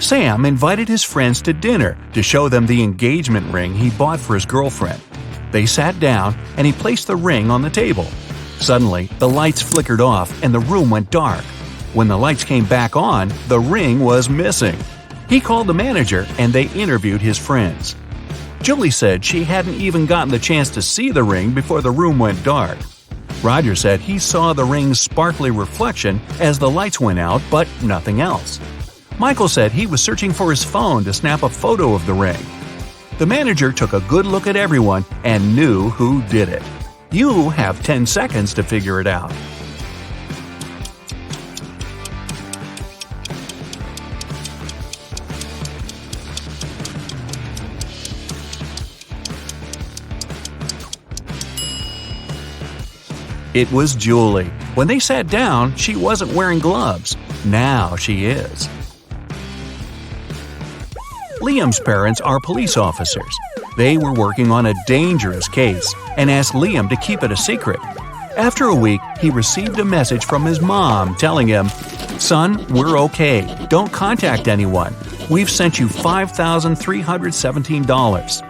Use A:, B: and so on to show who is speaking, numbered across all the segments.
A: Sam invited his friends to dinner to show them the engagement ring he bought for his girlfriend. They sat down and he placed the ring on the table. Suddenly, the lights flickered off and the room went dark. When the lights came back on, the ring was missing. He called the manager and they interviewed his friends. Julie said she hadn't even gotten the chance to see the ring before the room went dark. Roger said he saw the ring's sparkly reflection as the lights went out, but nothing else. Michael said he was searching for his phone to snap a photo of the ring. The manager took a good look at everyone and knew who did it. You have 10 seconds to figure it out. It was Julie. When they sat down, she wasn't wearing gloves. Now she is. Liam's parents are police officers. They were working on a dangerous case and asked Liam to keep it a secret. After a week, he received a message from his mom telling him, "Son, we're okay. Don't contact anyone. We've sent you $5,317.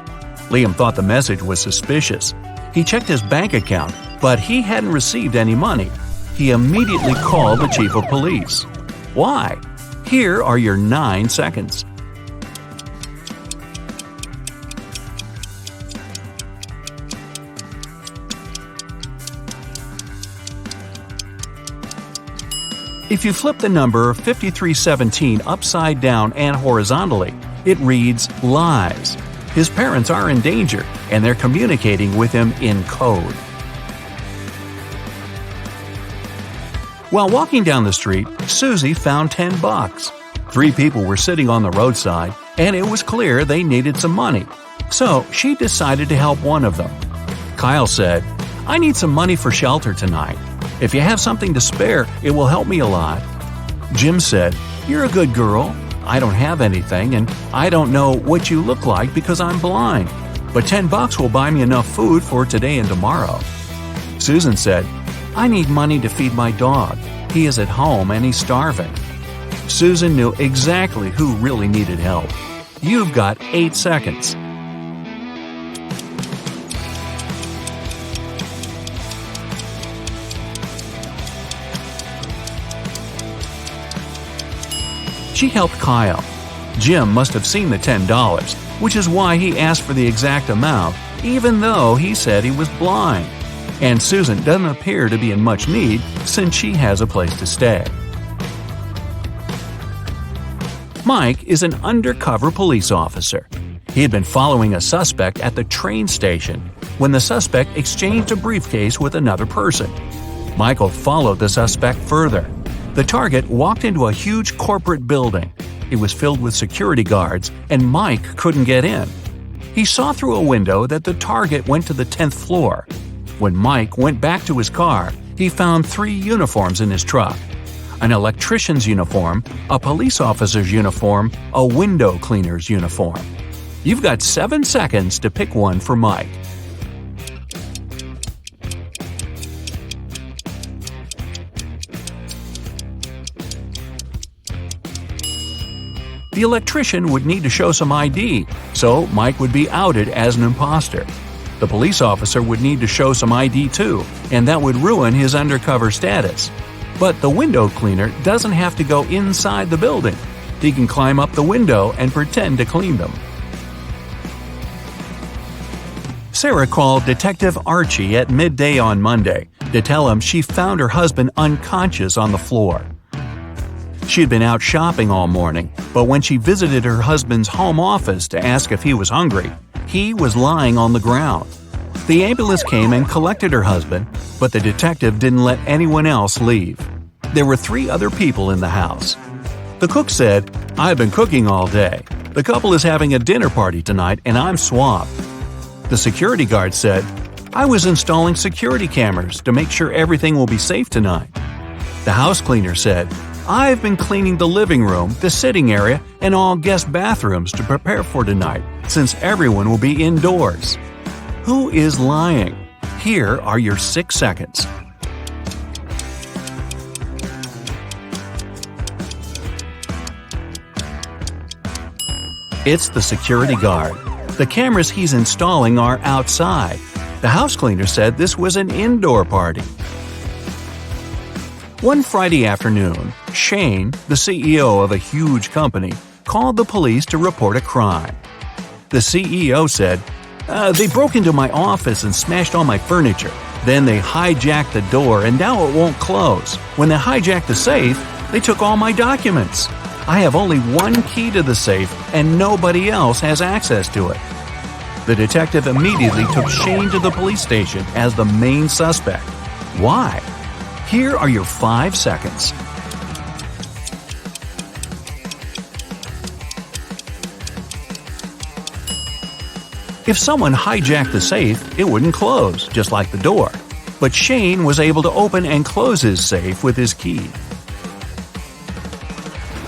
A: Liam thought the message was suspicious. He checked his bank account, but he hadn't received any money. He immediately called the chief of police. Why? Here are your 9 seconds. If you flip the number 5317 upside down and horizontally, it reads lies. His parents are in danger, and they're communicating with him in code. While walking down the street, Susie found $10. 3 people were sitting on the roadside, and it was clear they needed some money. So she decided to help one of them. Kyle said, "I need some money for shelter tonight. If you have something to spare, it will help me a lot." Jim said, "You're a good girl. I don't have anything, and I don't know what you look like because I'm blind. But $10 will buy me enough food for today and tomorrow." Susan said, "I need money to feed my dog. He is at home and he's starving." Susan knew exactly who really needed help. You've got 8 seconds. She helped Kyle. Jim must have seen the $10, which is why he asked for the exact amount, even though he said he was blind. And Susan doesn't appear to be in much need since she has a place to stay. Mike is an undercover police officer. He had been following a suspect at the train station when the suspect exchanged a briefcase with another person. Michael followed the suspect further. The target walked into a huge corporate building. It was filled with security guards, and Mike couldn't get in. He saw through a window that the target went to the 10th floor. When Mike went back to his car, he found 3 uniforms in his truck: an electrician's uniform, a police officer's uniform, a window cleaner's uniform. You've got 7 seconds to pick one for Mike. The electrician would need to show some ID, so Mike would be outed as an imposter. The police officer would need to show some ID too, and that would ruin his undercover status. But the window cleaner doesn't have to go inside the building. He can climb up the window and pretend to clean them. Sarah called Detective Archie at midday on Monday to tell him she found her husband unconscious on the floor. She had been out shopping all morning, but when she visited her husband's home office to ask if he was hungry, he was lying on the ground. The ambulance came and collected her husband, but the detective didn't let anyone else leave. There were 3 other people in the house. The cook said, "I've been cooking all day. The couple is having a dinner party tonight and I'm swamped." The security guard said, "I was installing security cameras to make sure everything will be safe tonight." The house cleaner said, "I've been cleaning the living room, the sitting area, and all guest bathrooms to prepare for tonight, since everyone will be indoors." Who is lying? Here are your 6 seconds. It's the security guard. The cameras he's installing are outside. The house cleaner said this was an indoor party. One Friday afternoon, Shane, the CEO of a huge company, called the police to report a crime. The CEO said, "They broke into my office and smashed all my furniture. Then they hijacked the door and now it won't close. When they hijacked the safe, they took all my documents. I have only one key to the safe and nobody else has access to it." The detective immediately took Shane to the police station as the main suspect. Why? Here are your 5 seconds. If someone hijacked the safe, it wouldn't close, just like the door. But Shane was able to open and close his safe with his key.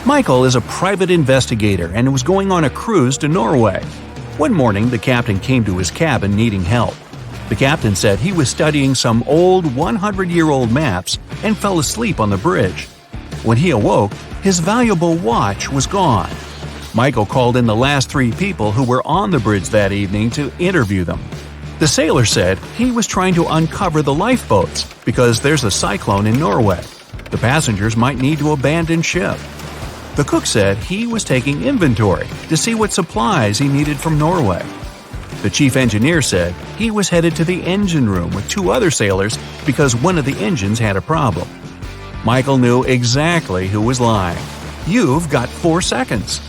A: Michael is a private investigator and was going on a cruise to Norway. One morning, the captain came to his cabin needing help. The captain said he was studying some old 100-year-old maps and fell asleep on the bridge. When he awoke, his valuable watch was gone. Michael called in the last 3 people who were on the bridge that evening to interview them. The sailor said he was trying to uncover the lifeboats because there's a cyclone in Norway. The passengers might need to abandon ship. The cook said he was taking inventory to see what supplies he needed from Norway. The chief engineer said he was headed to the engine room with 2 other sailors because one of the engines had a problem. Michael knew exactly who was lying. You've got 4 seconds.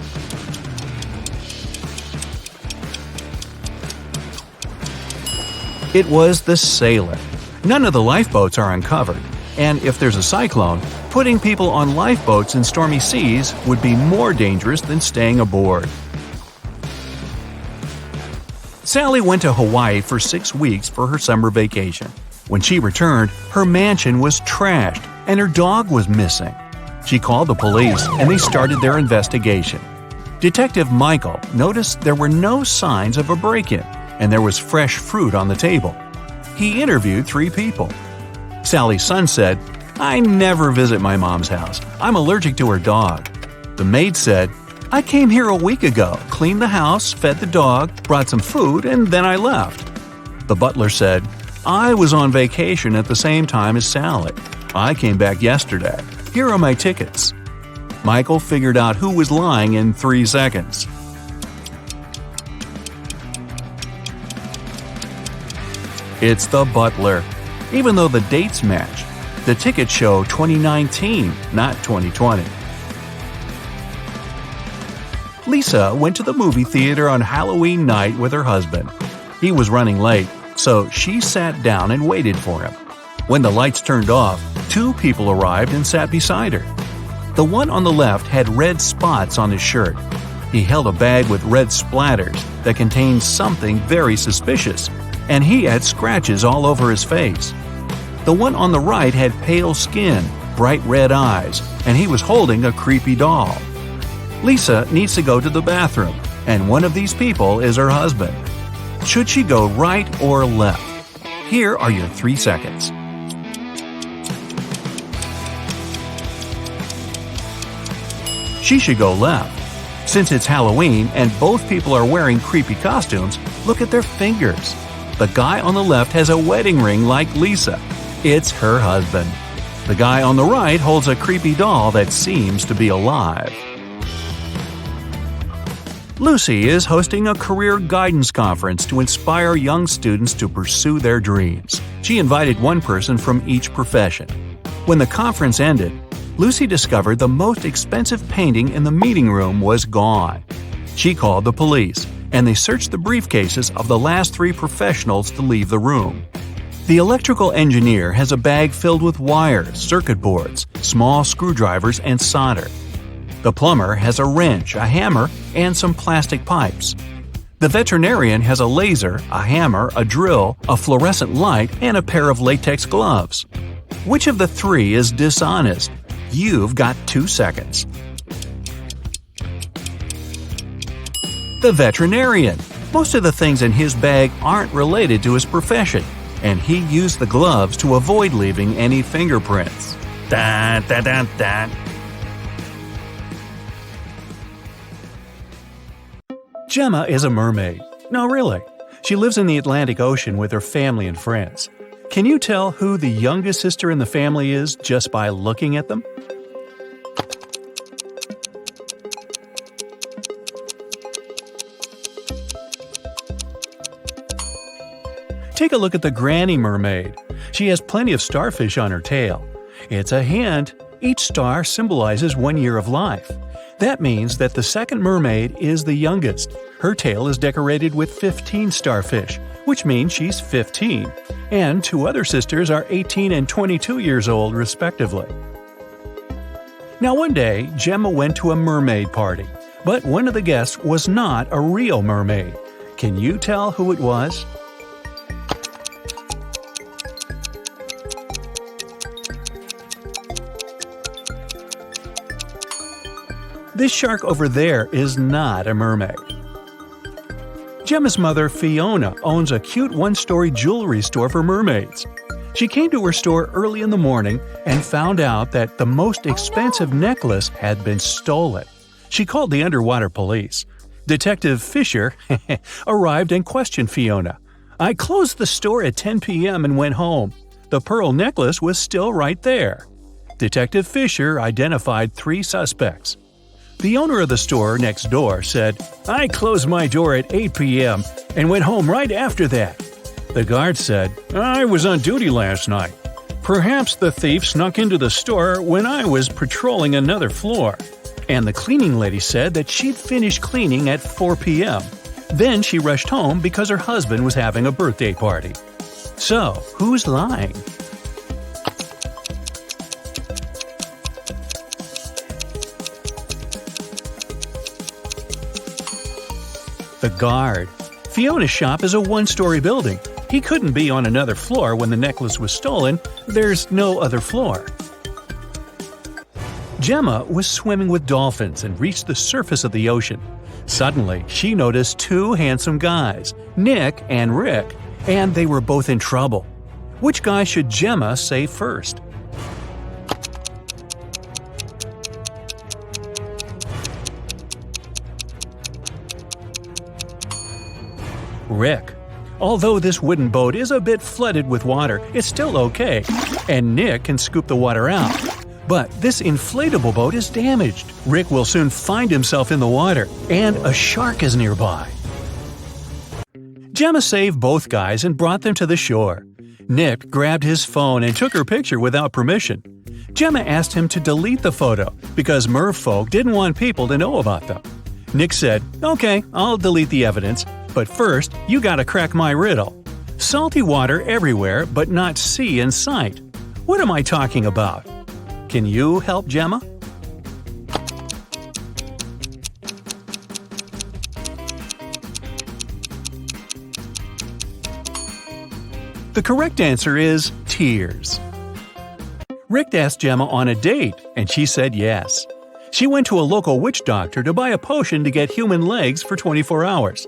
A: It was the sailor. None of the lifeboats are uncovered, and if there's a cyclone, putting people on lifeboats in stormy seas would be more dangerous than staying aboard. Sally went to Hawaii for 6 weeks for her summer vacation. When she returned, her mansion was trashed and her dog was missing. She called the police and they started their investigation. Detective Michael noticed there were no signs of a break-in and there was fresh fruit on the table. He interviewed 3 people. Sally's son said, "I never visit my mom's house. I'm allergic to her dog." The maid said, "I came here a week ago, cleaned the house, fed the dog, brought some food, and then I left." The butler said, "I was on vacation at the same time as Sally. I came back yesterday. Here are my tickets." Michael figured out who was lying in 3 seconds. It's the butler. Even though the dates match, the tickets show 2019, not 2020. Lisa went to the movie theater on Halloween night with her husband. He was running late, so she sat down and waited for him. When the lights turned off, 2 people arrived and sat beside her. The one on the left had red spots on his shirt. He held a bag with red splatters that contained something very suspicious, and he had scratches all over his face. The one on the right had pale skin, bright red eyes, and he was holding a creepy doll. Lisa needs to go to the bathroom, and one of these people is her husband. Should she go right or left? Here are your 3 seconds. She should go left. Since it's Halloween and both people are wearing creepy costumes, look at their fingers. The guy on the left has a wedding ring like Lisa. It's her husband. The guy on the right holds a creepy doll that seems to be alive. Lucy is hosting a career guidance conference to inspire young students to pursue their dreams. She invited one person from each profession. When the conference ended, Lucy discovered the most expensive painting in the meeting room was gone. She called the police, and they searched the briefcases of the last 3 professionals to leave the room. The electrical engineer has a bag filled with wires, circuit boards, small screwdrivers, and solder. The plumber has a wrench, a hammer, and some plastic pipes. The veterinarian has a laser, a hammer, a drill, a fluorescent light, and a pair of latex gloves. Which of the 3 is dishonest? You've got 2 seconds. The veterinarian. Most of the things in his bag aren't related to his profession, and he used the gloves to avoid leaving any fingerprints. Da, da, da, da. Gemma is a mermaid. No, really. She lives in the Atlantic Ocean with her family and friends. Can you tell who the youngest sister in the family is just by looking at them? Take a look at the granny mermaid. She has plenty of starfish on her tail. It's a hint. Each star symbolizes 1 year of life. That means that the second mermaid is the youngest. Her tail is decorated with 15 starfish, which means she's 15. And 2 other sisters are 18 and 22 years old, respectively. Now one day, Gemma went to a mermaid party, but one of the guests was not a real mermaid. Can you tell who it was? This shark over there is not a mermaid. Gemma's mother, Fiona, owns a cute one-story jewelry store for mermaids. She came to her store early in the morning and found out that the most expensive necklace had been stolen. She called the underwater police. Detective Fisher arrived and questioned Fiona. "I closed the store at 10 p.m. and went home. The pearl necklace was still right there." Detective Fisher identified 3 suspects. The owner of the store next door said, "I closed my door at 8 p.m. and went home right after that." The guard said, "I was on duty last night. Perhaps the thief snuck into the store when I was patrolling another floor." And the cleaning lady said that she'd finished cleaning at 4 p.m. Then she rushed home because her husband was having a birthday party. So, who's lying? The guard. Fiona's shop is a one-story building. He couldn't be on another floor when the necklace was stolen. There's no other floor. Gemma was swimming with dolphins and reached the surface of the ocean. Suddenly, she noticed 2 handsome guys, Nick and Rick, and they were both in trouble. Which guy should Gemma save first? Rick. Although this wooden boat is a bit flooded with water, it's still okay, and Nick can scoop the water out. But this inflatable boat is damaged. Rick will soon find himself in the water, and a shark is nearby. Gemma saved both guys and brought them to the shore. Nick grabbed his phone and took her picture without permission. Gemma asked him to delete the photo because merfolk didn't want people to know about them. Nick said, "Okay, I'll delete the evidence. But first, you gotta crack my riddle. Salty water everywhere, but not sea in sight. What am I talking about? Can you help Gemma?" The correct answer is tears. Rick asked Gemma on a date, and she said yes. She went to a local witch doctor to buy a potion to get human legs for 24 hours.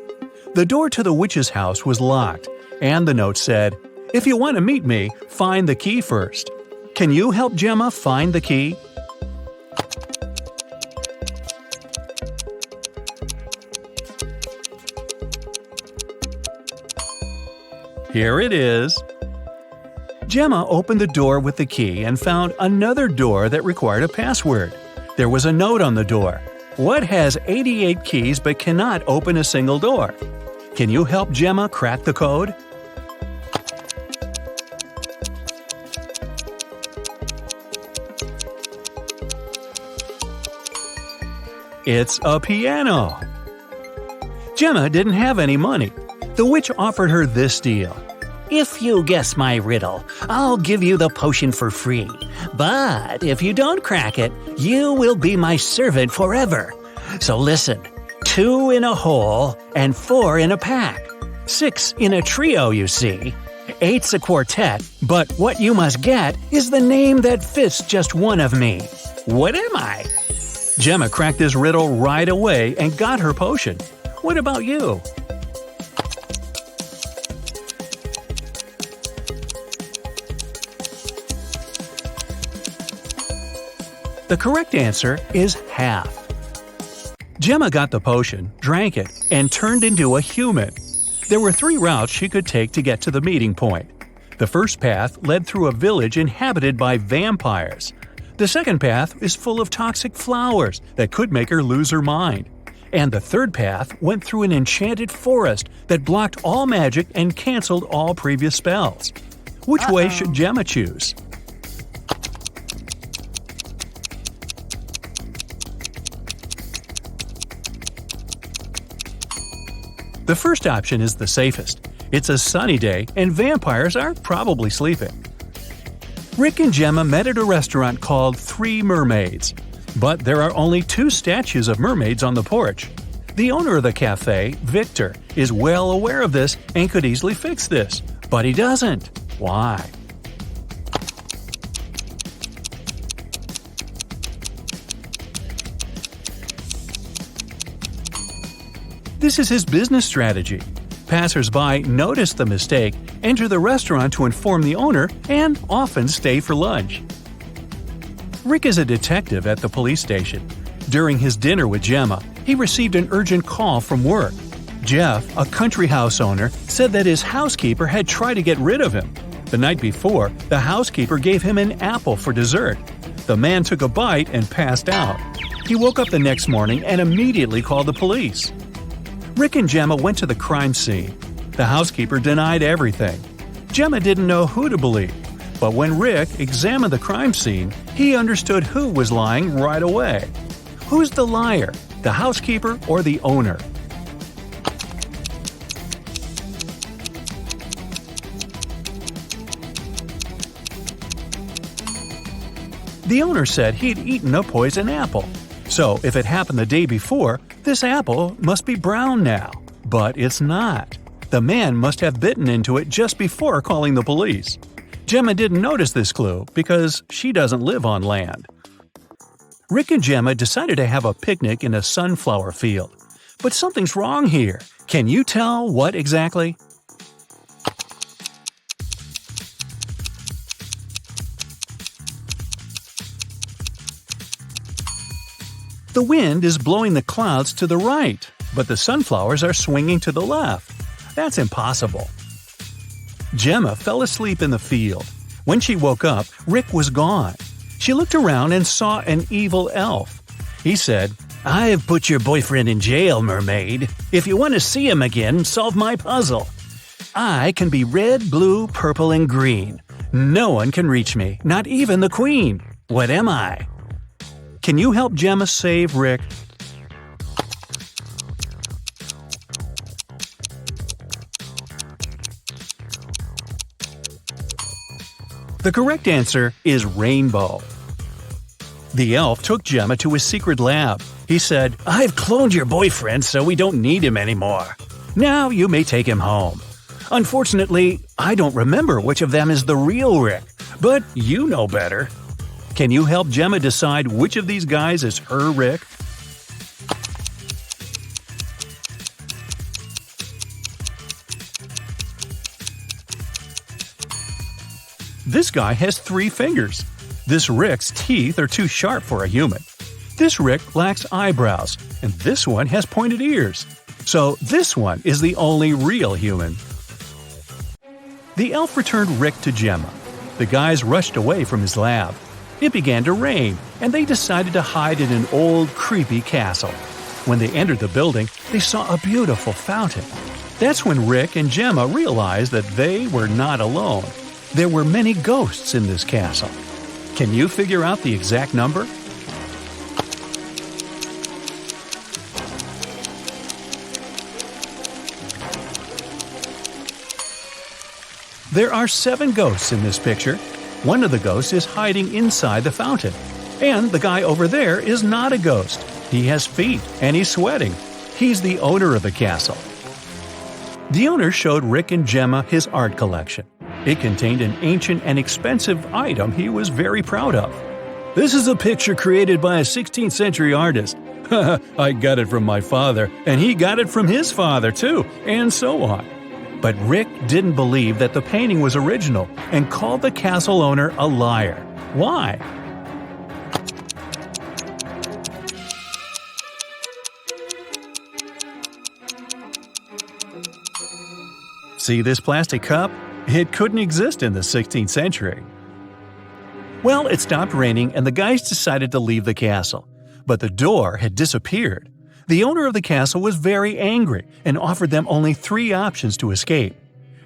A: The door to the witch's house was locked, and the note said, "If you want to meet me, find the key first." Can you help Gemma find the key? Here it is. Gemma opened the door with the key and found another door that required a password. There was a note on the door. What has 88 keys but cannot open a single door? Can you help Gemma crack the code? It's a piano. Gemma didn't have any money. The witch offered her this deal.
B: If you guess my riddle, I'll give you the potion for free. But if you don't crack it, you will be my servant forever. So listen, 2 in a hole and 4 in a pack. 6 in a trio, you see. 8's a quartet, but what you must get is the name that fits just one of me. What am I?
A: Gemma cracked this riddle right away and got her potion. What about you? The correct answer is half. Gemma got the potion, drank it, and turned into a human. There were 3 routes she could take to get to the meeting point. The first path led through a village inhabited by vampires. The second path is full of toxic flowers that could make her lose her mind. And the third path went through an enchanted forest that blocked all magic and canceled all previous spells. Which way should Gemma choose? The first option is the safest. It's a sunny day and vampires are probably sleeping. Rick and Gemma met at a restaurant called Three Mermaids. But there are only 2 statues of mermaids on the porch. The owner of the cafe, Victor, is well aware of this and could easily fix this. But he doesn't. Why? This is his business strategy. Passers-by notice the mistake, enter the restaurant to inform the owner, and often stay for lunch. Rick is a detective at the police station. During his dinner with Gemma, he received an urgent call from work. Jeff, a country house owner, said that his housekeeper had tried to get rid of him. The night before, the housekeeper gave him an apple for dessert. The man took a bite and passed out. He woke up the next morning and immediately called the police. Rick and Gemma went to the crime scene. The housekeeper denied everything. Gemma didn't know who to believe, but when Rick examined the crime scene, he understood who was lying right away. Who's the liar, the housekeeper or the owner? The owner said he'd eaten a poison apple. So if it happened the day before, this apple must be brown now. But it's not. The man must have bitten into it just before calling the police. Gemma didn't notice this clue because she doesn't live on land. Rick and Gemma decided to have a picnic in a sunflower field. But something's wrong here. Can you tell what exactly? The wind is blowing the clouds to the right, but the sunflowers are swinging to the left. That's impossible. Gemma fell asleep in the field. When she woke up, Rick was gone. She looked around and saw an evil elf. He said, "I've put your boyfriend in jail, mermaid. If you want to see him again, solve my puzzle. I can be red, blue, purple, and green. No one can reach me, not even the queen. What am I?" Can you help Gemma save Rick? The correct answer is rainbow. The elf took Gemma to his secret lab. He said, "I've cloned your boyfriend so we don't need him anymore. Now you may take him home. Unfortunately, I don't remember which of them is the real Rick, but you know better. Can you help Gemma decide which of these guys is her Rick? This guy has 3 fingers. This Rick's teeth are too sharp for a human. This Rick lacks eyebrows, and this one has pointed ears. So this one is the only real human. The elf returned Rick to Gemma. The guys rushed away from his lab. It began to rain, and they decided to hide in an old, creepy castle. When they entered the building, they saw a beautiful fountain. That's when Rick and Gemma realized that they were not alone. There were many ghosts in this castle. Can you figure out the exact number? There are 7 ghosts in this picture. One of the ghosts is hiding inside the fountain. And the guy over there is not a ghost. He has feet and he's sweating. He's the owner of the castle. The owner showed Rick and Gemma his art collection. It contained an ancient and expensive item he was very proud of. "This is a picture created by a 16th century artist. I got it from my father, and he got it from his father too, and so on." But Rick didn't believe that the painting was original and called the castle owner a liar. Why? See this plastic cup? It couldn't exist in the 16th century. Well, it stopped raining and the guys decided to leave the castle. But the door had disappeared. The owner of the castle was very angry and offered them only 3 options to escape.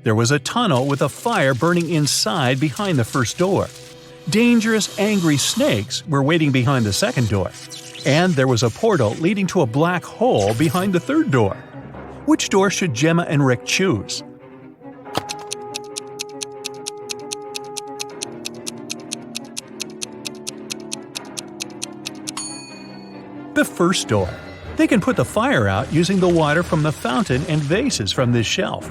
A: There was a tunnel with a fire burning inside behind the first door. Dangerous, angry snakes were waiting behind the second door. And there was a portal leading to a black hole behind the third door. Which door should Gemma and Rick choose? The first door. They can put the fire out using the water from the fountain and vases from this shelf.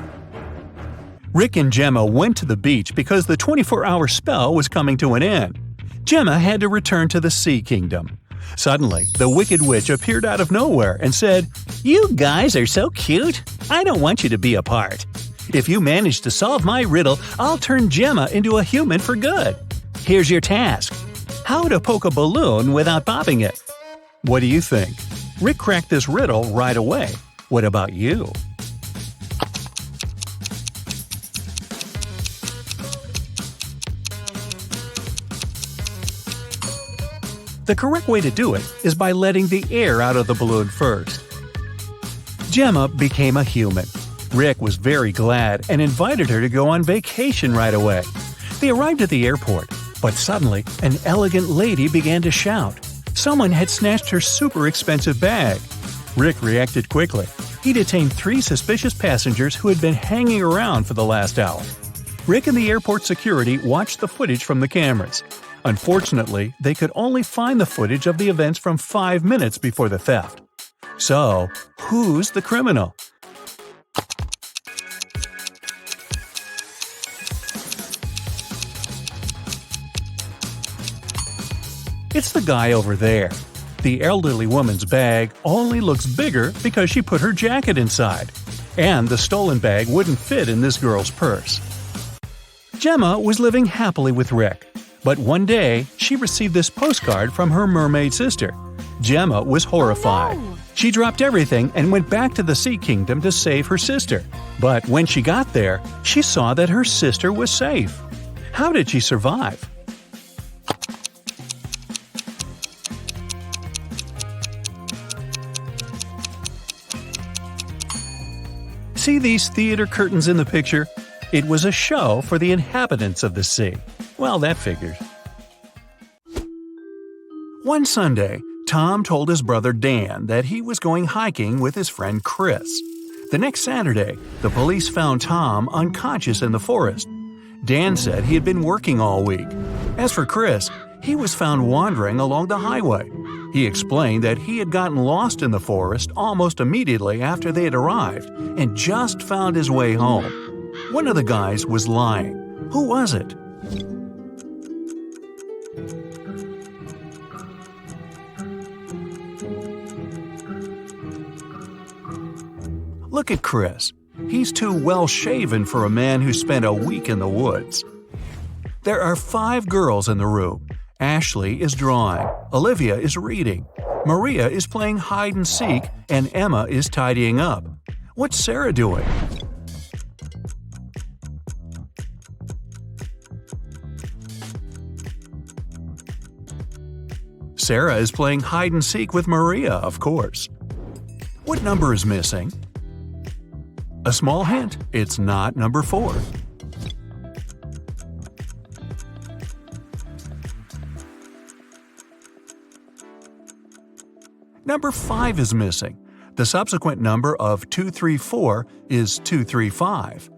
A: Rick and Gemma went to the beach because the 24-hour spell was coming to an end. Gemma had to return to the Sea Kingdom. Suddenly, the Wicked Witch appeared out of nowhere and said, "You guys are so cute. I don't want you to be apart. If you manage to solve my riddle, I'll turn Gemma into a human for good. Here's your task. How to poke a balloon without popping it." What do you think? Rick cracked this riddle right away. What about you? The correct way to do it is by letting the air out of the balloon first. Gemma became a human. Rick was very glad and invited her to go on vacation right away. They arrived at the airport, but suddenly an elegant lady began to shout. Someone had snatched her super expensive bag. Rick reacted quickly. He detained 3 suspicious passengers who had been hanging around for the last hour. Rick and the airport security watched the footage from the cameras. Unfortunately, they could only find the footage of the events from 5 minutes before the theft. So, who's the criminal? It's the guy over there. The elderly woman's bag only looks bigger because she put her jacket inside. And the stolen bag wouldn't fit in this girl's purse. Gemma was living happily with Rick. But one day, she received this postcard from her mermaid sister. Gemma was horrified.
C: Oh, no.
A: She dropped everything and went back to the Sea Kingdom to save her sister. But when she got there, she saw that her sister was safe. How did she survive? See these theater curtains in the picture? It was a show for the inhabitants of the sea. Well, that figures. One Sunday, Tom told his brother Dan that he was going hiking with his friend Chris. The next Saturday, the police found Tom unconscious in the forest. Dan said he had been working all week. As for Chris, he was found wandering along the highway. He explained that he had gotten lost in the forest almost immediately after they had arrived and just found his way home. One of the guys was lying. Who was it? Look at Chris. He's too well-shaven for a man who spent a week in the woods. There are 5 girls in the room. Ashley is drawing, Olivia is reading, Maria is playing hide-and-seek, and Emma is tidying up. What's Sarah doing? Sarah is playing hide-and-seek with Maria, of course. What number is missing? A small hint, it's not number 4. Number 5 is missing. The subsequent number of 234 is 235.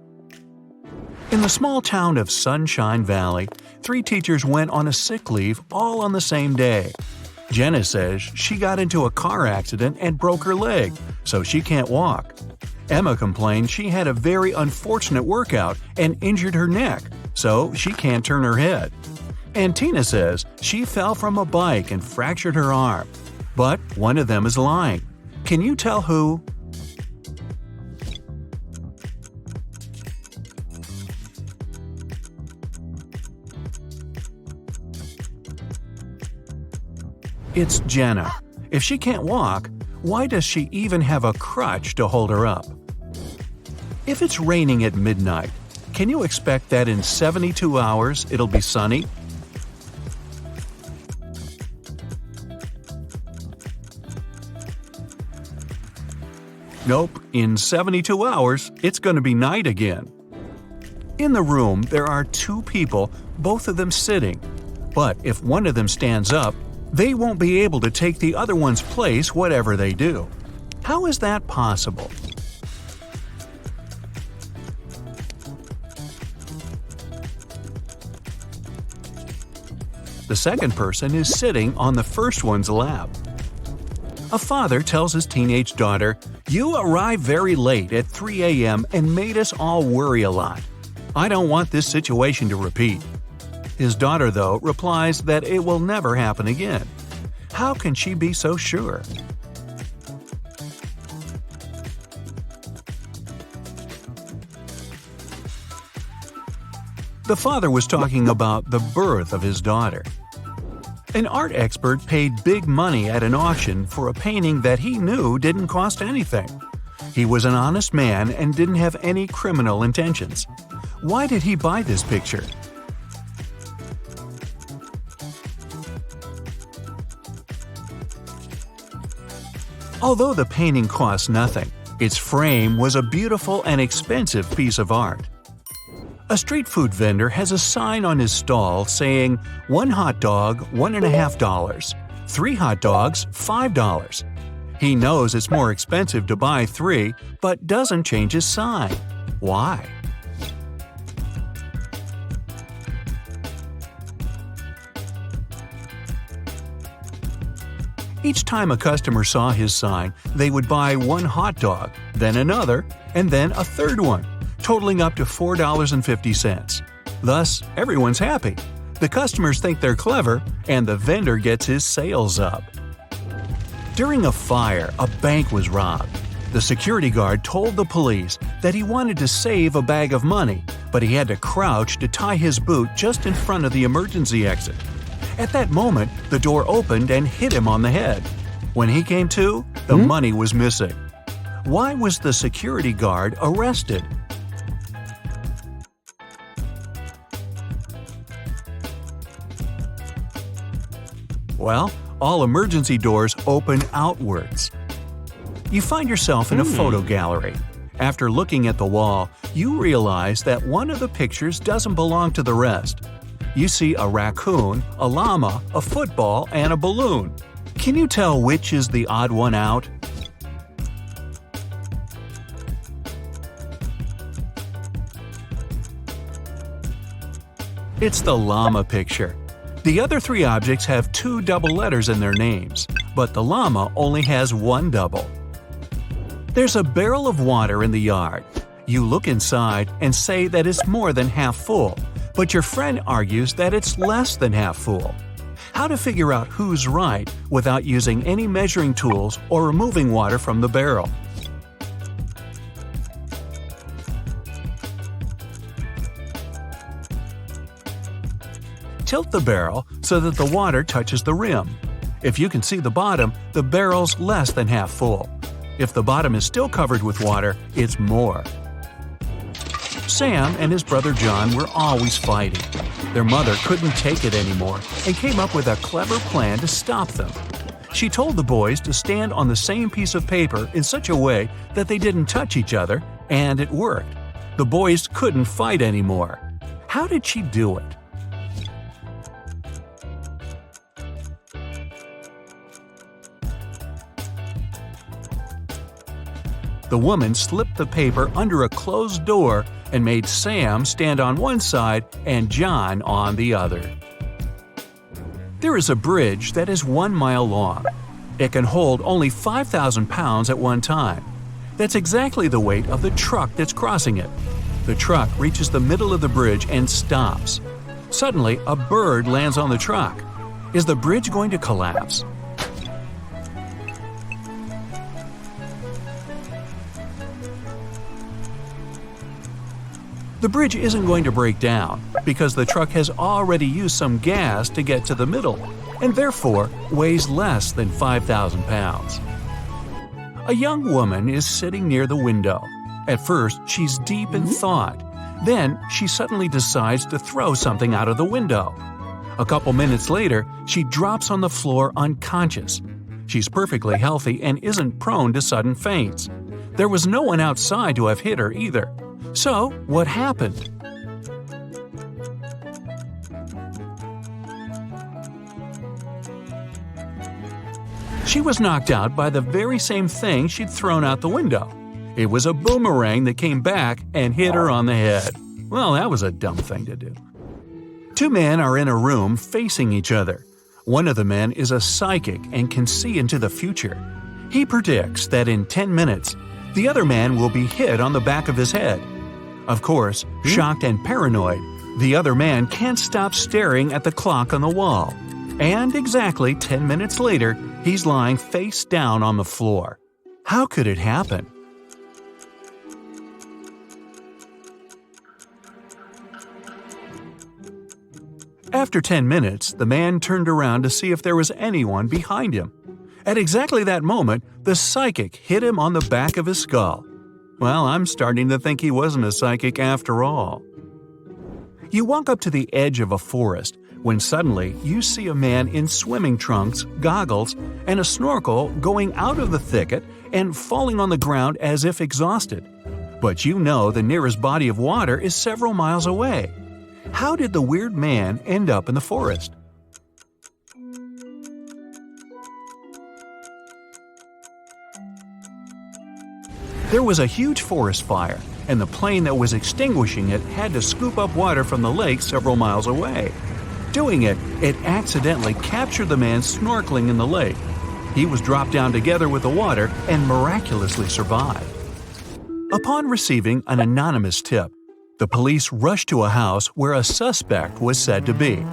A: In the small town of Sunshine Valley, 3 teachers went on a sick leave all on the same day. Jenna says she got into a car accident and broke her leg, so she can't walk. Emma complained she had a very unfortunate workout and injured her neck, so she can't turn her head. And Tina says she fell from a bike and fractured her arm. But one of them is lying. Can you tell who? It's Jenna. If she can't walk, why does she even have a crutch to hold her up? If it's raining at midnight, can you expect that in 72 hours it'll be sunny? Nope, in 72 hours, it's going to be night again. In the room, there are two people, both of them sitting. But if one of them stands up, they won't be able to take the other one's place whatever they do. How is that possible? The second person is sitting on the first one's lap. A father tells his teenage daughter, "You arrived very late at 3 a.m. and made us all worry a lot. I don't want this situation to repeat." His daughter, though, replies that it will never happen again. How can she be so sure? The father was talking about the birth of his daughter. An art expert paid big money at an auction for a painting that he knew didn't cost anything. He was an honest man and didn't have any criminal intentions. Why did he buy this picture? Although the painting cost nothing, its frame was a beautiful and expensive piece of art. A street food vendor has a sign on his stall saying, "1 hot dog, $1.50. 3 hot dogs, $5. He knows it's more expensive to buy 3, but doesn't change his sign. Why? Each time a customer saw his sign, they would buy 1 hot dog, then another, and then a third one, totaling up to $4.50. Thus, everyone's happy. The customers think they're clever, and the vendor gets his sales up. During a fire, a bank was robbed. The security guard told the police that he wanted to save a bag of money, but he had to crouch to tie his boot just in front of the emergency exit. At that moment, the door opened and hit him on the head. When he came to, the money was missing. Why was the security guard arrested? Well, all emergency doors open outwards. You find yourself in a photo gallery. After looking at the wall, you realize that one of the pictures doesn't belong to the rest. You see a raccoon, a llama, a football, and a balloon. Can you tell which is the odd one out? It's the llama picture. The other 3 objects have 2 double letters in their names, but the llama only has 1 double. There's a barrel of water in the yard. You look inside and say that it's more than half full, but your friend argues that it's less than half full. How to figure out who's right without using any measuring tools or removing water from the barrel? Tilt the barrel so that the water touches the rim. If you can see the bottom, the barrel's less than half full. If the bottom is still covered with water, it's more. Sam and his brother John were always fighting. Their mother couldn't take it anymore and came up with a clever plan to stop them. She told the boys to stand on the same piece of paper in such a way that they didn't touch each other, and it worked. The boys couldn't fight anymore. How did she do it? The woman slipped the paper under a closed door and made Sam stand on one side and John on the other. There is a bridge that is 1 mile long. It can hold only 5,000 pounds at one time. That's exactly the weight of the truck that's crossing it. The truck reaches the middle of the bridge and stops. Suddenly, a bird lands on the truck. Is the bridge going to collapse? The bridge isn't going to break down because the truck has already used some gas to get to the middle and therefore weighs less than 5,000 pounds. A young woman is sitting near the window. At first, she's deep in thought. Then, she suddenly decides to throw something out of the window. A couple minutes later, she drops on the floor unconscious. She's perfectly healthy and isn't prone to sudden faints. There was no one outside to have hit her either. So, what happened? She was knocked out by the very same thing she'd thrown out the window. It was a boomerang that came back and hit her on the head. Well, that was a dumb thing to do. Two men are in a room facing each other. One of the men is a psychic and can see into the future. He predicts that in 10 minutes, the other man will be hit on the back of his head. Of course, shocked and paranoid, the other man can't stop staring at the clock on the wall. And exactly 10 minutes later, he's lying face down on the floor. How could it happen? After 10 minutes, the man turned around to see if there was anyone behind him. At exactly that moment, the psychic hit him on the back of his skull. Well, I'm starting to think he wasn't a psychic after all. You walk up to the edge of a forest when suddenly you see a man in swimming trunks, goggles, and a snorkel going out of the thicket and falling on the ground as if exhausted. But you know the nearest body of water is several miles away. How did the weird man end up in the forest? There was a huge forest fire, and the plane that was extinguishing it had to scoop up water from the lake several miles away. Doing it, it accidentally captured the man snorkeling in the lake. He was dropped down together with the water and miraculously survived. Upon receiving an anonymous tip, the police rushed to a house where a suspect was said to be.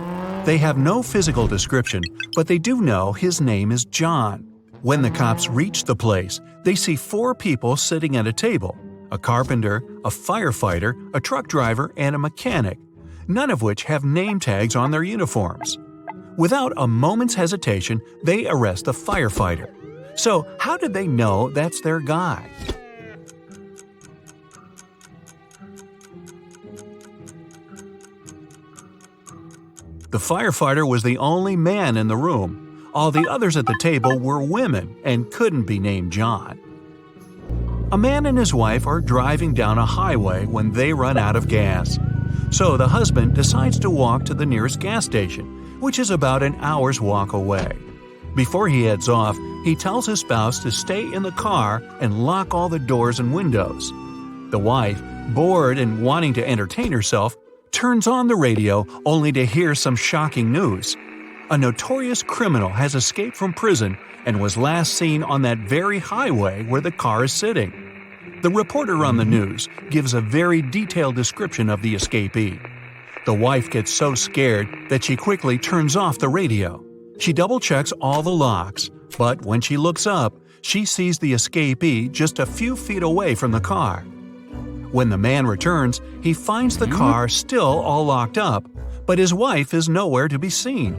A: They have no physical description, but they do know his name is John. When the cops reach the place, they see 4 people sitting at a table: a carpenter, a firefighter, a truck driver, and a mechanic, none of which have name tags on their uniforms. Without a moment's hesitation, they arrest the firefighter. So, how did they know that's their guy? The firefighter was the only man in the room. All the others at the table were women and couldn't be named John. A man and his wife are driving down a highway when they run out of gas. So the husband decides to walk to the nearest gas station, which is about an hour's walk away. Before he heads off, he tells his spouse to stay in the car and lock all the doors and windows. The wife, bored and wanting to entertain herself, turns on the radio only to hear some shocking news. A notorious criminal has escaped from prison and was last seen on that very highway where the car is sitting. The reporter on the news gives a very detailed description of the escapee. The wife gets so scared that she quickly turns off the radio. She double-checks all the locks, but when she looks up, she sees the escapee just a few feet away from the car. When the man returns, he finds the car still all locked up, but his wife is nowhere to be seen.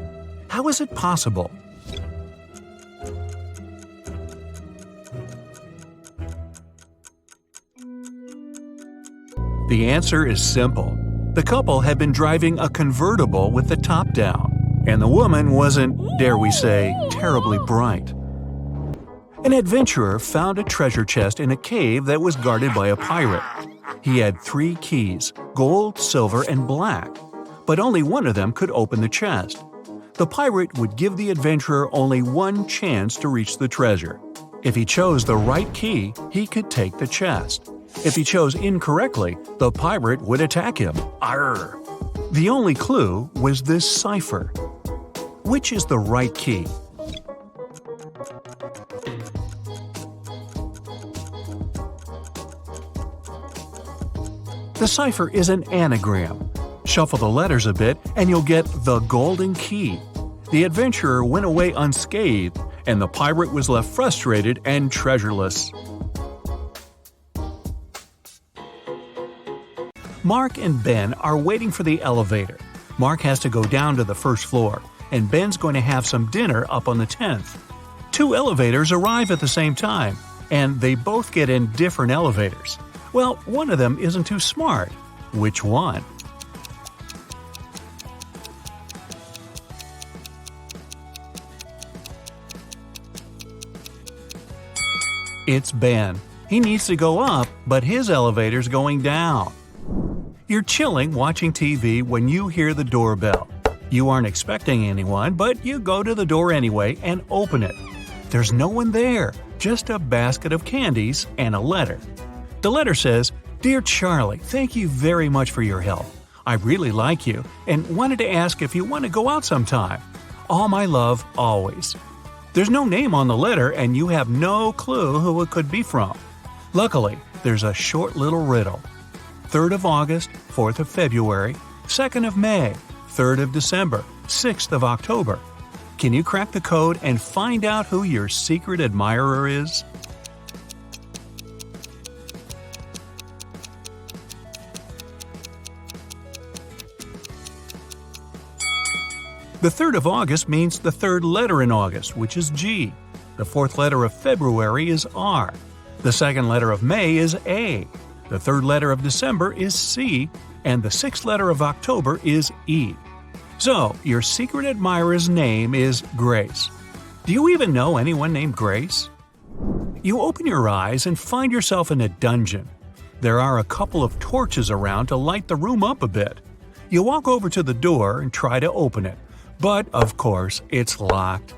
A: How is it possible? The answer is simple. The couple had been driving a convertible with the top down, and the woman wasn't, dare we say, terribly bright. An adventurer found a treasure chest in a cave that was guarded by a pirate. He had 3 keys, gold, silver, and black, but only one of them could open the chest. The pirate would give the adventurer only one chance to reach the treasure. If he chose the right key, he could take the chest. If he chose incorrectly, the pirate would attack him. Arr! The only clue was this cipher. Which is the right key? The cipher is an anagram. Shuffle the letters a bit and you'll get the golden key. The adventurer went away unscathed, and the pirate was left frustrated and treasureless. Mark and Ben are waiting for the elevator. Mark has to go down to the first floor, and Ben's going to have some dinner up on the 10th. 2 elevators arrive at the same time, and they both get in different elevators. Well, one of them isn't too smart. Which one? It's Ben. He needs to go up, but his elevator's going down. You're chilling watching TV when you hear the doorbell. You aren't expecting anyone, but you go to the door anyway and open it. There's no one there, just a basket of candies and a letter. The letter says, "Dear Charlie, thank you very much for your help. I really like you and wanted to ask if you want to go out sometime. All my love, always." There's no name on the letter and you have no clue who it could be from. Luckily, there's a short little riddle. 3rd of August, 4th of February, 2nd of May, 3rd of December, 6th of October. Can you crack the code and find out who your secret admirer is? The 3rd of August means the third letter in August, which is G. The fourth letter of February is R. The second letter of May is A. The third letter of December is C. And the sixth letter of October is E. So, your secret admirer's name is Grace. Do you even know anyone named Grace? You open your eyes and find yourself in a dungeon. There are a couple of torches around to light the room up a bit. You walk over to the door and try to open it. But, of course, it's locked.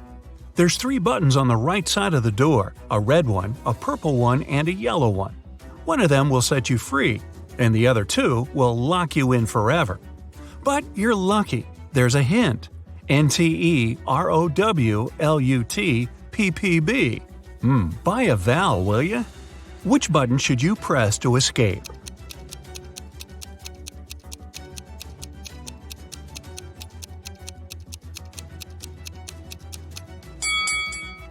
A: There's 3 buttons on the right side of the door, a red one, a purple one, and a yellow one. One of them will set you free, and the other 2 will lock you in forever. But you're lucky. There's a hint. NTEROWLUTPPB. Buy a vowel, will ya? Which button should you press to escape?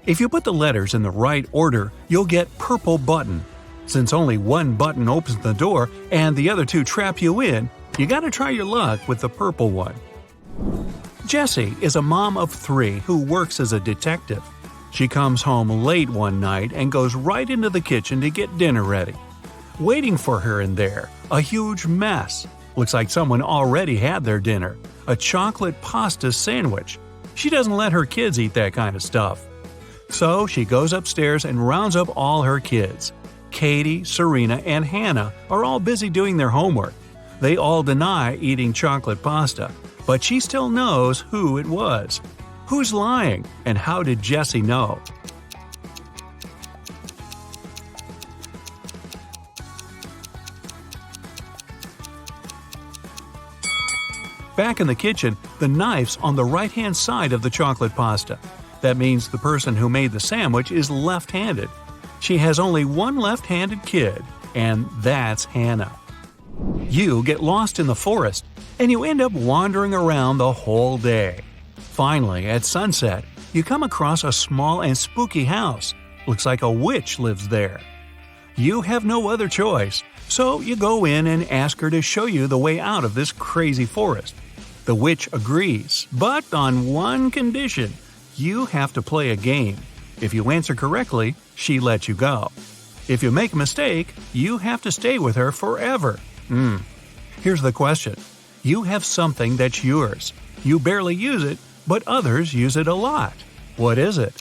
A: If you put the letters in the right order, you'll get purple button. Since only one button opens the door and the other 2 trap you in, you gotta try your luck with the purple one. Jessie is a mom of 3 who works as a detective. She comes home late one night and goes right into the kitchen to get dinner ready. Waiting for her in there, a huge mess. Looks like someone already had their dinner, a chocolate pasta sandwich. She doesn't let her kids eat that kind of stuff. So she goes upstairs and rounds up all her kids. Katie, Serena, and Hannah are all busy doing their homework. They all deny eating chocolate pasta, but she still knows who it was. Who's lying, and how did Jessie know? Back in the kitchen, the knife's on the right-hand side of the chocolate pasta. That means the person who made the sandwich is left-handed. She has only one left-handed kid, and that's Hannah. You get lost in the forest, and you end up wandering around the whole day. Finally, at sunset, you come across a small and spooky house. Looks like a witch lives there. You have no other choice, so you go in and ask her to show you the way out of this crazy forest. The witch agrees, but on one condition. You have to play a game. If you answer correctly, she lets you go. If you make a mistake, you have to stay with her forever. Here's the question. You have something that's yours. You barely use it, but others use it a lot. What is it?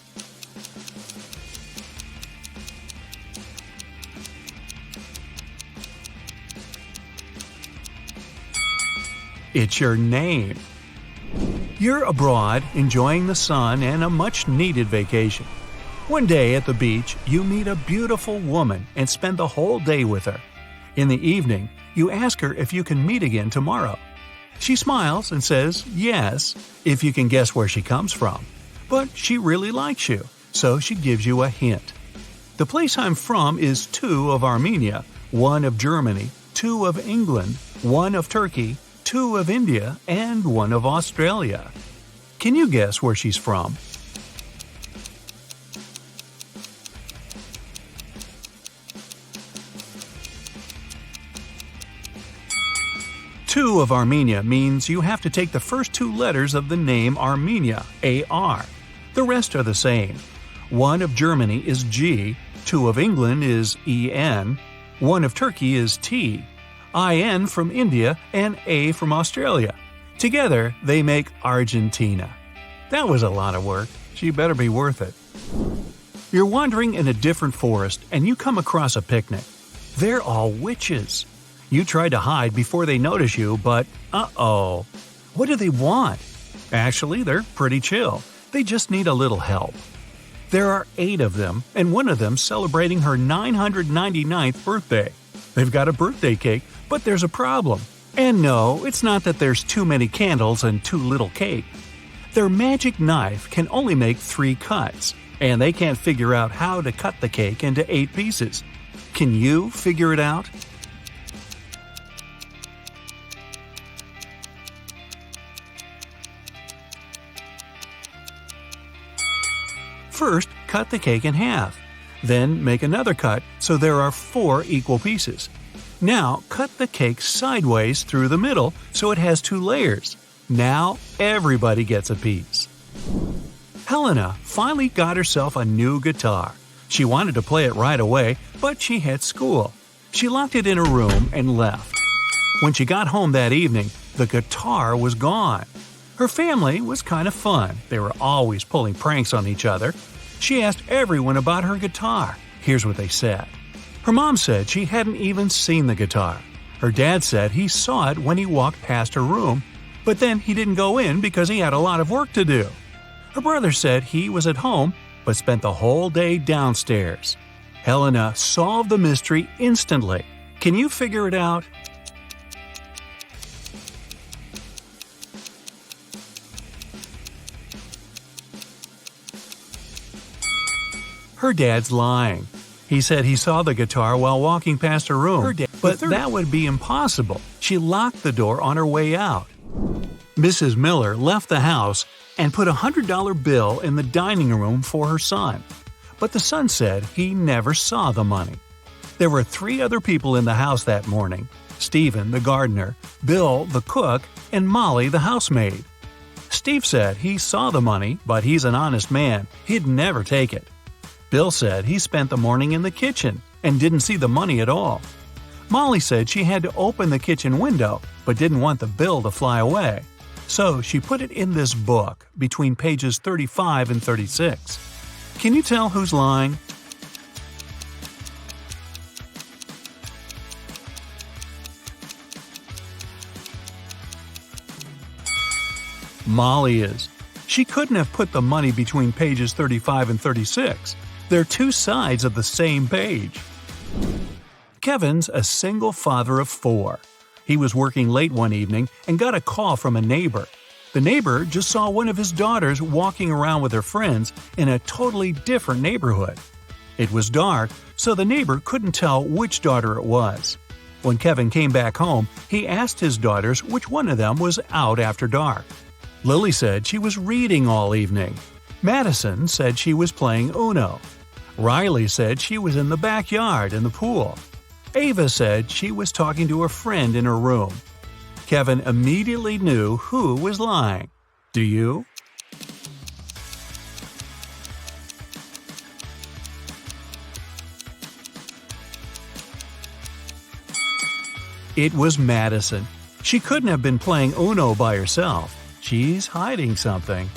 A: It's your name. You're abroad, enjoying the sun and a much-needed vacation. One day at the beach, you meet a beautiful woman and spend the whole day with her. In the evening, you ask her if you can meet again tomorrow. She smiles and says yes, if you can guess where she comes from. But she really likes you, so she gives you a hint. The place I'm from is 2 of Armenia, 1 of Germany, 2 of England, 1 of Turkey, 2 of India, and 1 of Australia. Can you guess where she's from? Two of Armenia means you have to take the first 2 letters of the name Armenia, A-R. The rest are the same. 1 of Germany is G, 2 of England is E-N, One of Turkey is T, IN from India, and A from Australia. Together, they make Argentina. That was a lot of work. She better be worth it. You're wandering in a different forest and you come across a picnic. They're all witches. You try to hide before they notice you, but uh-oh. What do they want? Actually, they're pretty chill. They just need a little help. There are 8 of them, and one of them celebrating her 999th birthday. They've got a birthday cake, but there's a problem. And no, it's not that there's too many candles and too little cake. Their magic knife can only make 3 cuts, and they can't figure out how to cut the cake into 8 pieces. Can you figure it out? First, cut the cake in half. Then make another cut so there are 4 equal pieces. Now, cut the cake sideways through the middle so it has 2 layers. Now, everybody gets a piece. Helena finally got herself a new guitar. She wanted to play it right away, but she had school. She locked it in her room and left. When she got home that evening, the guitar was gone. Her family was kind of fun. They were always pulling pranks on each other. She asked everyone about her guitar. Here's what they said. Her mom said she hadn't even seen the guitar. Her dad said he saw it when he walked past her room, but then he didn't go in because he had a lot of work to do. Her brother said he was at home, but spent the whole day downstairs. Helena solved the mystery instantly. Can you figure it out? Her dad's lying. He said he saw the guitar while walking past her room, but that would be impossible. She locked the door on her way out. Mrs. Miller left the house and put a $100 bill in the dining room for her son. But the son said he never saw the money. There were 3 other people in the house that morning: Stephen, the gardener, Bill, the cook, and Molly, the housemaid. Steve said he saw the money, but he's an honest man. He'd never take it. Bill said he spent the morning in the kitchen and didn't see the money at all. Molly said she had to open the kitchen window, but didn't want the bill to fly away. So she put it in this book between pages 35 and 36. Can you tell who's lying? Molly is. She couldn't have put the money between pages 35 and 36. They're 2 sides of the same page. Kevin's a single father of 4. He was working late one evening and got a call from a neighbor. The neighbor just saw one of his daughters walking around with her friends in a totally different neighborhood. It was dark, so the neighbor couldn't tell which daughter it was. When Kevin came back home, he asked his daughters which one of them was out after dark. Lily said she was reading all evening. Madison said she was playing Uno. Riley said she was in the backyard in the pool. Ava said she was talking to a friend in her room. Kevin immediately knew who was lying. Do you? It was Madison. She couldn't have been playing Uno by herself. She's hiding something.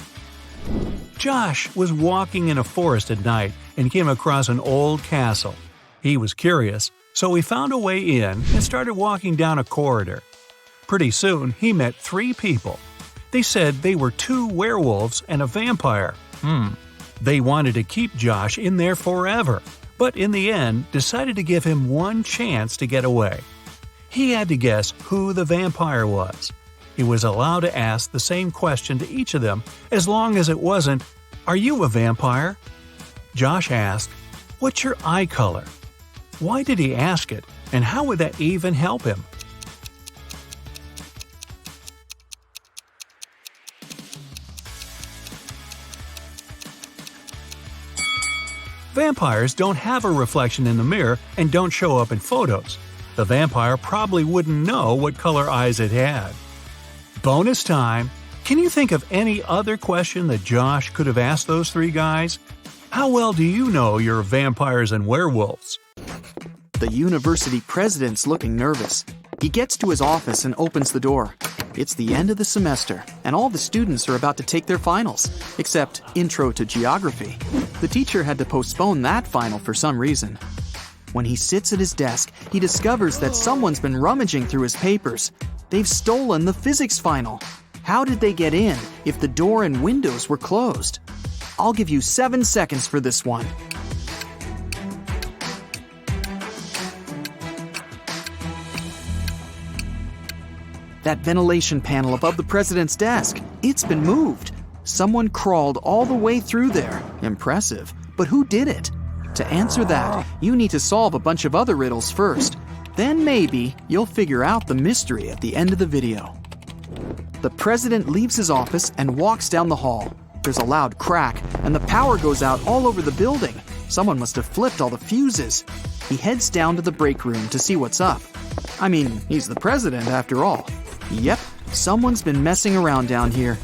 A: Josh was walking in a forest at night and came across an old castle. He was curious, so he found a way in and started walking down a corridor. Pretty soon, he met 3 people. They said they were 2 werewolves and a vampire. They wanted to keep Josh in there forever, but in the end decided to give him one chance to get away. He had to guess who the vampire was. He was allowed to ask the same question to each of them as long as it wasn't, "Are you a vampire?" Josh asked, "What's your eye color?" Why did he ask it, and how would that even help him? Vampires don't have a reflection in the mirror and don't show up in photos. The vampire probably wouldn't know what color eyes it had. Bonus time! Can you think of any other question that Josh could have asked those 3 guys? How well do you know your vampires and werewolves?
C: The university president's looking nervous. He gets to his office and opens the door. It's the end of the semester, and all the students are about to take their finals, except Intro to Geography. The teacher had to postpone that final for some reason. When he sits at his desk, he discovers that someone's been rummaging through his papers. They've stolen the physics final. How did they get in if the door and windows were closed? I'll give you 7 seconds for this one. That ventilation panel above the president's desk, it's been moved. Someone crawled all the way through there. Impressive. But who did it? To answer that, you need to solve a bunch of other riddles first. Then maybe you'll figure out the mystery at the end of the video. The president leaves his office and walks down the hall. There's a loud crack, and the power goes out all over the building. Someone must have flipped all the fuses. He heads down to the break room to see what's up. I mean, he's the president after all. Yep, someone's been messing around down here.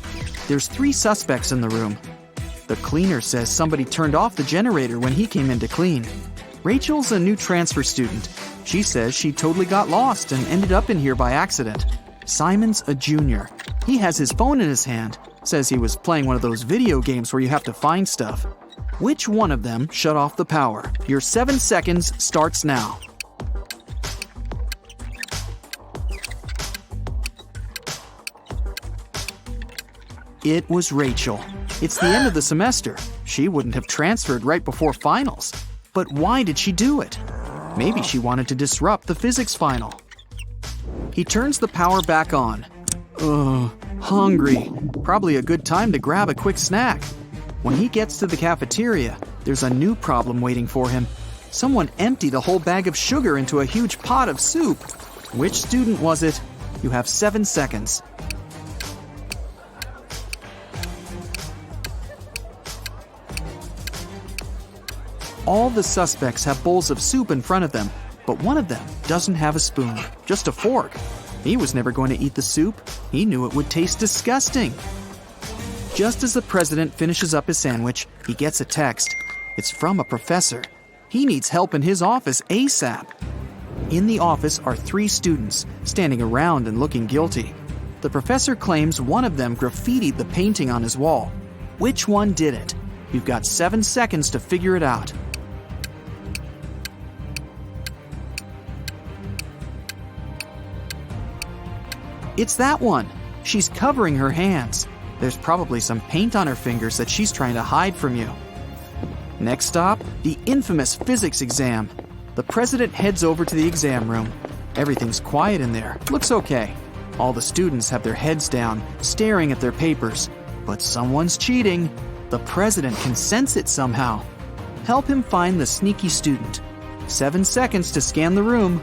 C: There's 3 suspects in the room. The cleaner says somebody turned off the generator when he came in to clean. Rachel's a new transfer student. She says she totally got lost and ended up in here by accident. Simon's a junior. He has his phone in his hand. Says he was playing one of those video games where you have to find stuff. Which one of them shut off the power? Your 7 seconds starts now. It was Rachel. It's the end of the semester. She wouldn't have transferred right before finals. But why did she do it? Maybe she wanted to disrupt the physics final. He turns the power back on. Hungry. Probably a good time to grab a quick snack. When he gets to the cafeteria, there's a new problem waiting for him. Someone emptied a whole bag of sugar into a huge pot of soup. Which student was it? You have 7 seconds. All the suspects have bowls of soup in front of them, but one of them doesn't have a spoon, just a fork. He was never going to eat the soup. He knew it would taste disgusting. Just as the president finishes up his sandwich, he gets a text. It's from a professor. He needs help in his office ASAP. In the office are 3 students, standing around and looking guilty. The professor claims one of them graffitied the painting on his wall. Which one did it? You've got 7 seconds to figure it out. It's that one. She's covering her hands. There's probably some paint on her fingers that she's trying to hide from you. Next stop, the infamous physics exam. The president heads over to the exam room. Everything's quiet in there. Looks okay. All the students have their heads down, staring at their papers. But someone's cheating. The president can sense it somehow. Help him find the sneaky student. 7 seconds to scan the room.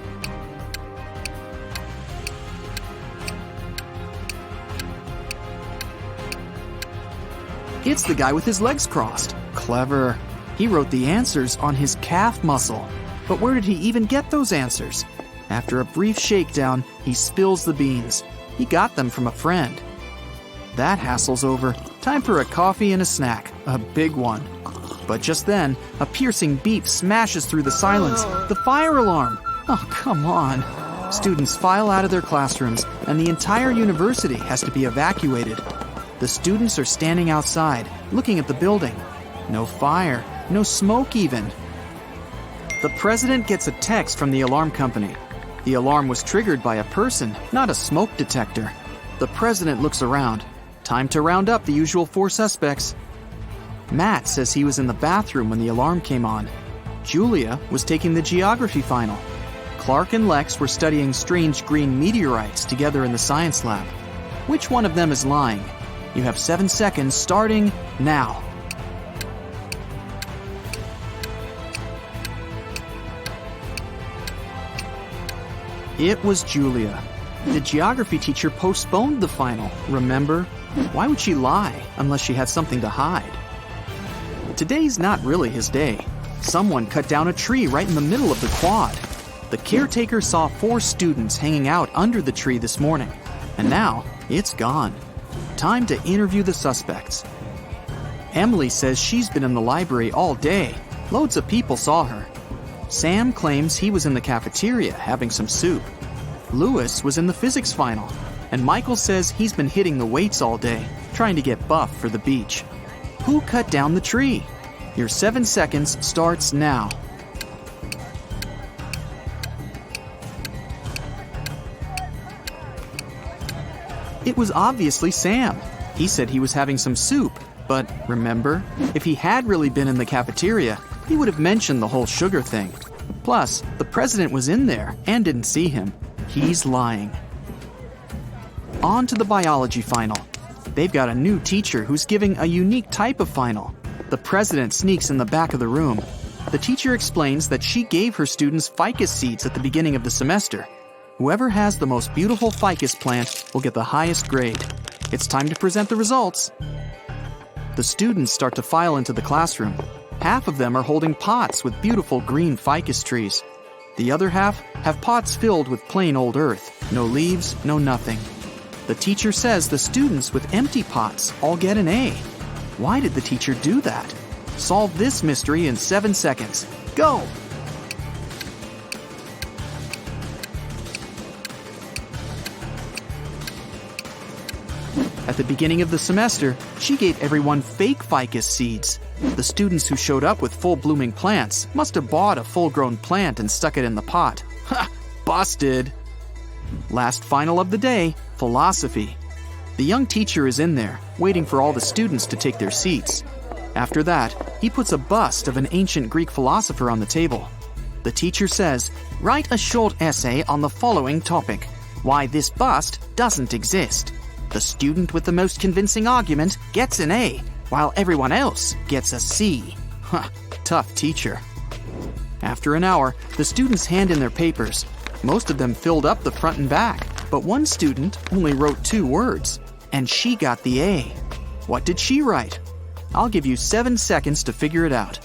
C: It's the guy with his legs crossed. Clever. He wrote the answers on his calf muscle. But where did he even get those answers? After a brief shakedown, he spills the beans. He got them from a friend. That hassle's over. Time for a coffee and a snack. A big one. But just then, a piercing beep smashes through the silence. The fire alarm! Oh, come on. Students file out of their classrooms, and the entire university has to be evacuated. The students are standing outside, looking at the building. No fire, no smoke even. The president gets a text from the alarm company. The alarm was triggered by a person, not a smoke detector. The president looks around. Time to round up the usual 4 suspects. Matt says he was in the bathroom when the alarm came on. Julia was taking the geography final. Clark and Lex were studying strange green meteorites together in the science lab. Which one of them is lying? You have 7 seconds starting now. It was Julia. The geography teacher postponed the final, remember? Why would she lie unless she had something to hide? Today's not really his day. Someone cut down a tree right in the middle of the quad. The caretaker saw 4 students hanging out under the tree this morning, and now it's gone. Time to interview the suspects. Emily says she's been in the library all day. Loads of people saw her. Sam claims he was in the cafeteria having some soup. Lewis was in the physics final, and Michael says he's been hitting the weights all day, trying to get buff for the beach. Who cut down the tree? Your 7 seconds starts now. It was obviously Sam. He said he was having some soup, but remember, if he had really been in the cafeteria, he would have mentioned the whole sugar thing. Plus, the president was in there and didn't see him. He's lying. On to the biology final. They've got a new teacher who's giving a unique type of final. The president sneaks in the back of the room. The teacher explains that she gave her students ficus seeds at the beginning of the semester. Whoever has the most beautiful ficus plant will get the highest grade. It's time to present the results. The students start to file into the classroom. Half of them are holding pots with beautiful green ficus trees. The other half have pots filled with plain old earth. No leaves, no nothing. The teacher says the students with empty pots all get an A. Why did the teacher do that? Solve this mystery in 7 seconds. Go! At the beginning of the semester, she gave everyone fake ficus seeds. The students who showed up with full-blooming plants must have bought a full-grown plant and stuck it in the pot. Ha! Busted! Last final of the day, philosophy. The young teacher is in there, waiting for all the students to take their seats. After that, he puts a bust of an ancient Greek philosopher on the table. The teacher says, "Write a short essay on the following topic: why this bust doesn't exist." The student with the most convincing argument gets an A, while everyone else gets a C. Huh, tough teacher. After an hour, the students hand in their papers. Most of them filled up the front and back, but one student only wrote 2 words, and she got the A. What did she write? I'll give you 7 seconds to figure it out.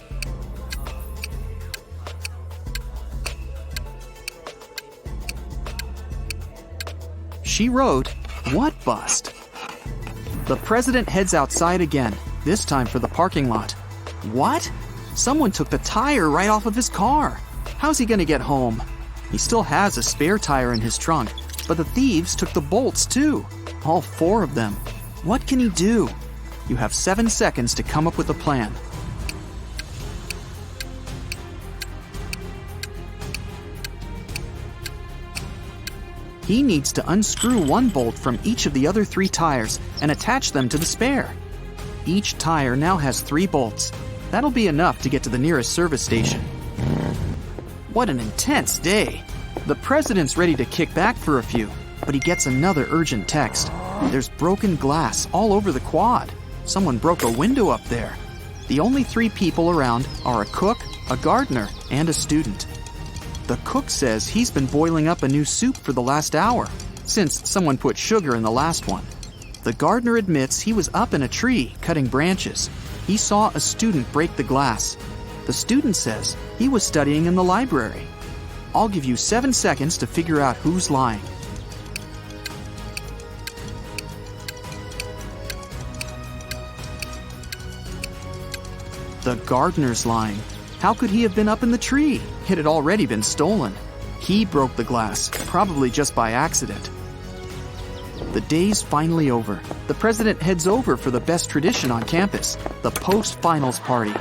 C: She wrote, "What bust?" The president heads outside again, this time for the parking lot. What? Someone took the tire right off of his car. How's he gonna get home? He still has a spare tire in his trunk, but the thieves took the bolts too. All 4 of them. What can he do? You have 7 seconds to come up with a plan. He needs to unscrew one bolt from each of the other 3 tires and attach them to the spare. Each tire now has 3 bolts. That'll be enough to get to the nearest service station. What an intense day. The president's ready to kick back for a few, but he gets another urgent text. There's broken glass all over the quad. Someone broke a window up there. The only 3 people around are a cook, a gardener, and a student. The cook says he's been boiling up a new soup for the last hour, since someone put sugar in the last one. The gardener admits he was up in a tree cutting branches. He saw a student break the glass. The student says he was studying in the library. I'll give you 7 seconds to figure out who's lying. The gardener's lying. How could he have been up in the tree? It had already been stolen. He broke the glass, probably just by accident. The day's finally over. The president heads over for the best tradition on campus, the post-finals party.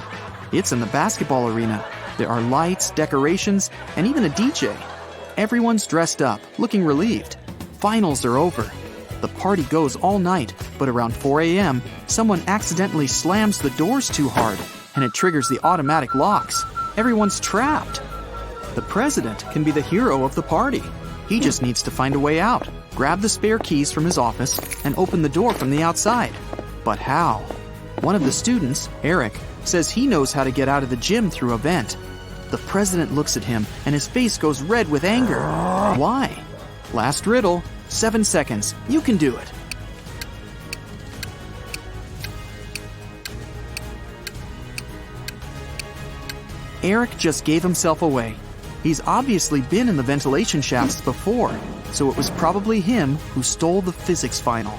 C: It's in the basketball arena. There are lights, decorations, and even a DJ. Everyone's dressed up, looking relieved. Finals are over. The party goes all night, but around 4 a.m., someone accidentally slams the doors too hard, and it triggers the automatic locks. Everyone's trapped. The president can be the hero of the party. He just needs to find a way out, grab the spare keys from his office, and open the door from the outside. But how? One of the students, Eric, says he knows how to get out of the gym through a vent. The president looks at him, and his face goes red with anger. Why? Last riddle, 7 seconds. You can do it. Eric just gave himself away. He's obviously been in the ventilation shafts before, so it was probably him who stole the physics final.